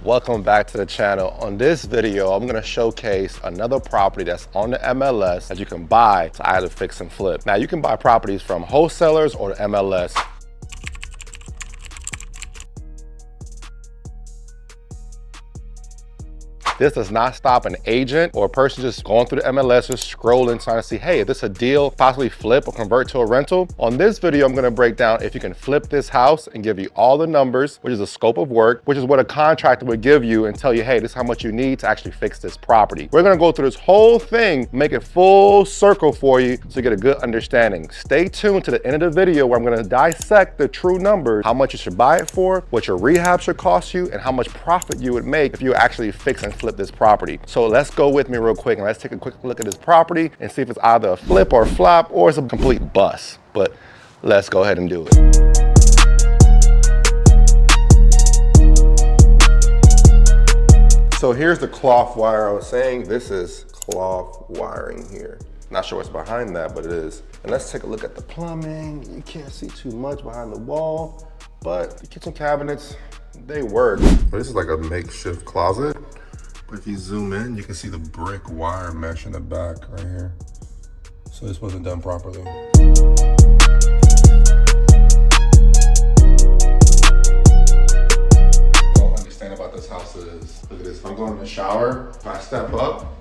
Welcome back to the channel. On this video, I'm gonna showcase another property that's on the MLS that you can buy to either fix and flip. Now, you can buy properties from wholesalers or the MLS. This does not stop an agent or a person just going through the MLS, just scrolling, trying to see, hey, is this a deal, possibly flip or convert to a rental? On this video, I'm gonna break down if you can flip this house and give you all the numbers, which is the scope of work, which is what a contractor would give you and tell you, hey, this is how much you need to actually fix this property. We're gonna go through this whole thing, make it full circle for you so you get a good understanding. Stay tuned to the end of the video where I'm gonna dissect the true numbers, how much you should buy it for, what your rehab should cost you, and how much profit you would make if you actually fix and flip this property. So let's go with me real quick and let's take a quick look at this property and see if it's either a flip or a flop or it's a complete bust. But let's go ahead and do it. So here's the cloth wire I was saying. This is cloth wiring here. Not sure what's behind that, but it is. And let's take a look at the plumbing. You can't see too much behind the wall, but the kitchen cabinets, they work. This is like a makeshift closet. But if you zoom in, you can see the brick wire mesh in the back right here. So this wasn't done properly. What I don't understand about this house is, look at this, if I'm going in the shower, if I step up,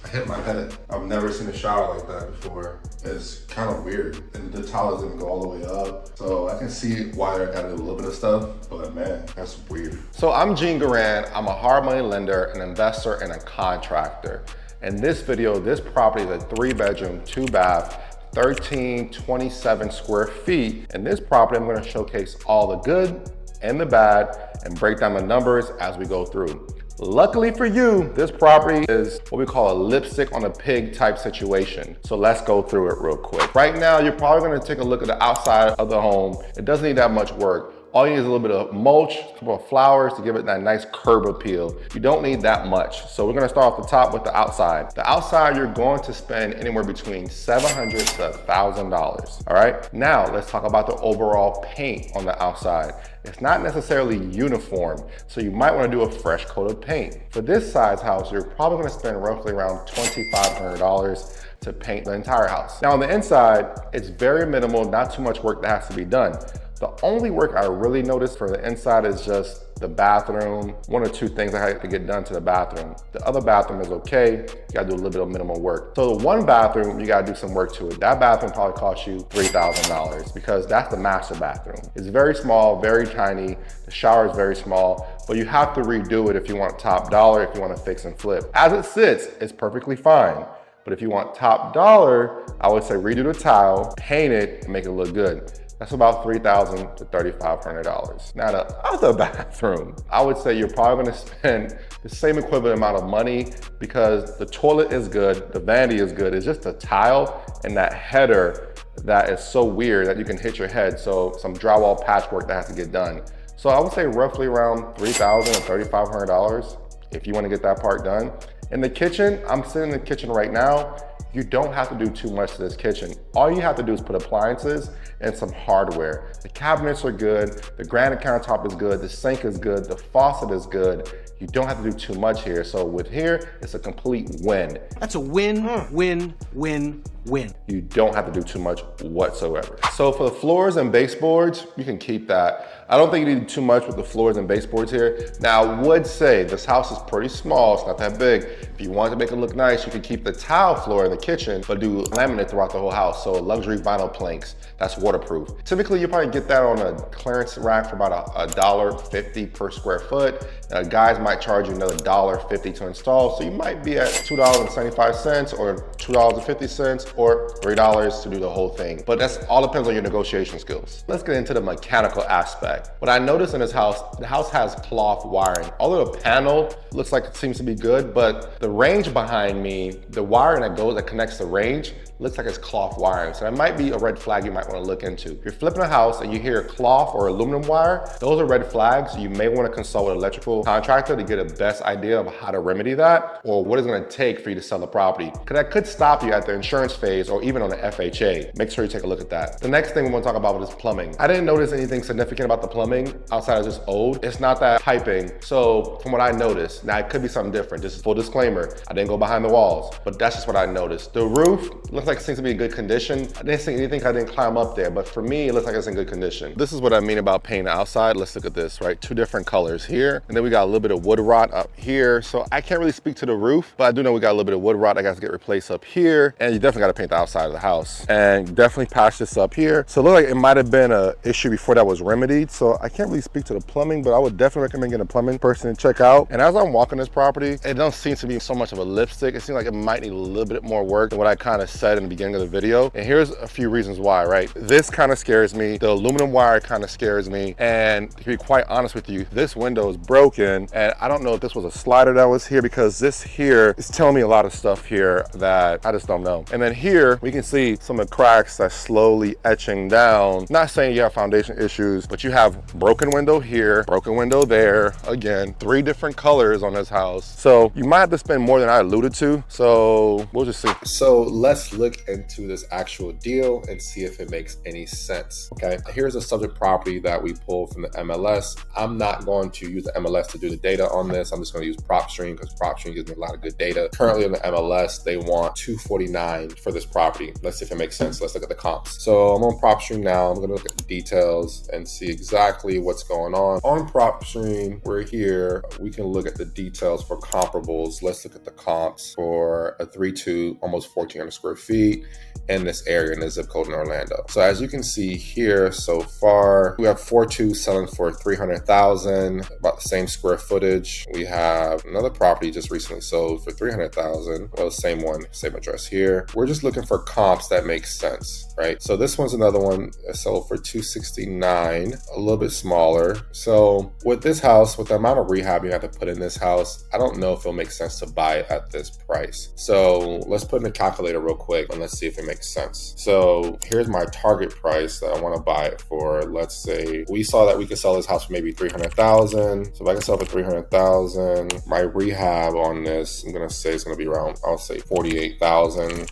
I hit my head. I've never seen a shower like that before. It's kind of weird. And the tile doesn't go all the way up. So I can see why I gotta do a little bit of stuff, but man, that's weird. So I'm Gene Garan. I'm a hard money lender, an investor, and a contractor. In this video, this property is a 3-bedroom, 2-bath, 1327 square feet. In this property, I'm gonna showcase all the good and the bad and break down the numbers as we go through. Luckily for you, this property is what we call a lipstick on a pig type situation. So let's go through it real quick. Right now, you're probably gonna take a look at the outside of the home. It doesn't need that much work. All you need is a little bit of mulch, a couple of flowers to give it that nice curb appeal. You don't need that much. So we're gonna start off the top with the outside. The outside, you're going to spend anywhere between $700 to $1,000, all right? Now, let's talk about the overall paint on the outside. It's not necessarily uniform, so you might wanna do a fresh coat of paint. For this size house, you're probably gonna spend roughly around $2,500 to paint the entire house. Now on the inside, it's very minimal, not too much work that has to be done. The only work I really noticed for the inside is just the bathroom. 1 or 2 things I had to get done to the bathroom. The other bathroom is okay. You gotta do a little bit of minimal work. So the one bathroom, you gotta do some work to it. That bathroom probably cost you $3,000 because that's the master bathroom. It's very small, very tiny. The shower is very small, but you have to redo it if you want top dollar, if you wanna fix and flip. As it sits, it's perfectly fine. But if you want top dollar, I would say redo the tile, paint it, and make it look good. That's about $3,000 to $3,500. Now the other bathroom, I would say you're probably gonna spend the same equivalent amount of money because the toilet is good, the vanity is good. It's just the tile and that header that is so weird that you can hit your head. So some drywall patchwork that has to get done. So I would say roughly around $3,000 to $3,500 if you wanna get that part done. In the kitchen, I'm sitting in the kitchen right now. You don't have to do too much to this kitchen. All you have to do is put appliances and some hardware. The cabinets are good, the granite countertop is good, the sink is good, the faucet is good. You don't have to do too much here. So with here, it's a complete win. That's a win, win, win, win. You don't have to do too much whatsoever. So for the floors and baseboards, you can keep that. I don't think you need too much with the floors and baseboards here. Now I would say this house is pretty small, it's not that big. If you want to make it look nice, you can keep the tile floor in the kitchen, but do laminate throughout the whole house. So luxury vinyl planks, that's waterproof. Typically you probably get that on a clearance rack for about $1.50 per square foot. Guys might charge you another $1.50 to install. So you might be at $2.75 or $2.50 or $3 to do the whole thing. But that's all depends on your negotiation skills. Let's get into the mechanical aspect. What I noticed in this house, the house has cloth wiring. Although the panel looks like it seems to be good, but the range behind me, the wiring that that connects the range looks like it's cloth wiring. So that might be a red flag you might want to look into. If you're flipping a house and you hear cloth or aluminum wire, those are red flags. You may want to consult with an electrical contractor to get a best idea of how to remedy that or what it's going to take for you to sell the property. Because that could stop you at the insurance phase or even on the FHA. Make sure you take a look at that. The next thing we want to talk about is plumbing. I didn't notice anything significant about the plumbing outside of just old. It's not that piping. So from what I noticed, now it could be something different. Just full disclaimer, I didn't go behind the walls, but that's just what I noticed. The roof looks like it seems to be in good condition. I didn't see anything, I didn't climb up there, but for me, it looks like it's in good condition. This is what I mean about painting the outside. Let's look at this, right? Two different colors here, and then we got a little bit of wood rot up here. So I can't really speak to the roof, but I do know we got a little bit of wood rot that got to get replaced up here, and you definitely got to paint the outside of the house, and definitely patch this up here. So it looked like it might have been an issue before that was remedied. So I can't really speak to the plumbing, but I would definitely recommend getting a plumbing person to check out. And as I'm walking this property, it don't seem to be so much of a lipstick. It seems like it might need a little bit more work than what I kind of said in the beginning of the video. And here's a few reasons why, right? This kind of scares me. The aluminum wire kind of scares me. And to be quite honest with you, this window is broken. And I don't know if this was a slider that was here, because this here is telling me a lot of stuff here that I just don't know. And then here we can see some of the cracks that's slowly etching down. Not saying you have foundation issues, but you have broken window here, broken window there. Again, 3 different colors on this house. So you might have to spend more than I alluded to. So we'll just see. So let's look into this actual deal and see if it makes any sense. Okay, here's a subject property that we pulled from the MLS. I'm not going to use the MLS to do the data on this. I'm just going to use PropStream because PropStream gives me a lot of good data. Currently in the MLS, they want $249 for this property. Let's see if it makes sense. Let's look at the comps. So I'm on PropStream now. I'm going to look at the details and see exactly what's going on. On PropStream, we're here. We can look at the details for comparables. Let's look at the comps for a 3.2, almost 1,400 square feet in this area in the zip code in Orlando. So as you can see here so far, we have 4.2 selling for $300,000, about the same square footage. We have another property just recently sold for $300,000. Well, same one, same address here. We're just looking for comps that make sense, right? So this one's another one that sold for $269, a little bit smaller. So with this house, with the amount of rehab you have to put in this house, I don't know if it'll make sense to buy it at this price. So let's put in a calculator real quick and let's see if it makes sense. So here's my target price that I want to buy it for. Let's say we saw that we could sell this house for maybe $300,000. So if I can sell it for $300,000, my rehab on this, I'm gonna say it's gonna be around, I'll say $48,000.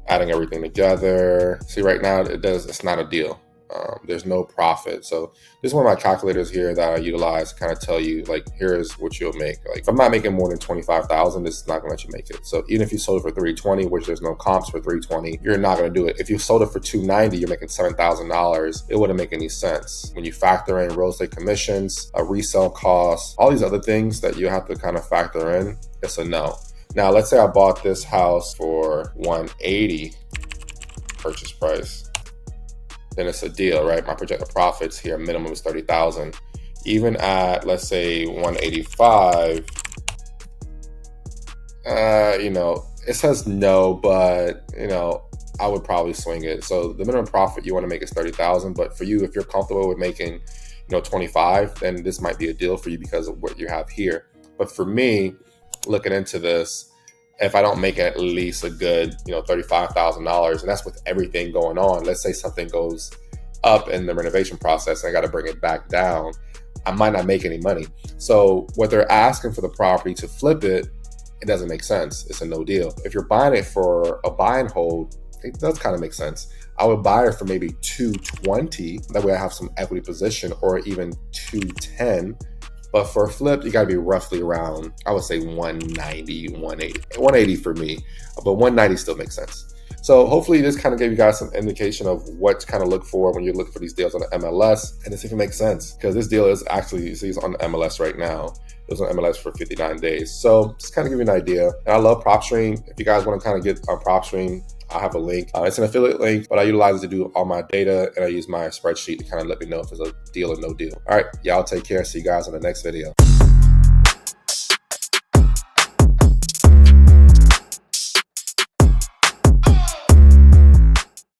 Adding everything together. See, right now it's not a deal. There's no profit. So this is one of my calculators here that I utilize to kind of tell you, like, here's what you'll make. Like, if I'm not making more than $25,000, this is not gonna let you make it. So even if you sold it for $320, which there's no comps for $320, you're not gonna do it. If you sold it for $290, you're making $7,000. It wouldn't make any sense. When you factor in real estate commissions, a resale costs, all these other things that you have to kind of factor in, it's a no. Now, let's say I bought this house for $180 purchase price. Then it's a deal, right? My projected profits here, minimum is $30,000. Even at, let's say, 185, it says no, but, I would probably swing it. So the minimum profit you want to make is $30,000. But for you, if you're comfortable with making, 25, then this might be a deal for you because of what you have here. But for me, looking into this, if I don't make at least a good, $35,000, and that's with everything going on, let's say something goes up in the renovation process and I got to bring it back down, I might not make any money. So what they're asking for the property to flip it, it doesn't make sense. It's a no deal. If you're buying it for a buy and hold, it does kind of make sense. I would buy it for maybe $220. That way I have some equity position, or even $210. But for a flip, you got to be roughly around, I would say 190, 180. 180 for me, but 190 still makes sense. So hopefully this kind of gave you guys some indication of what to kind of look for when you're looking for these deals on the MLS, and to see if it makes sense. Because this deal is actually, you see, it's on the MLS right now. It was on MLS for 59 days. So just kind of give you an idea. And I love PropStream. If you guys want to kind of get on PropStream, I'll have a link. It's an affiliate link, but I utilize it to do all my data, and I use my spreadsheet to kind of let me know if it's a deal or no deal. All right, y'all take care. See you guys in the next video.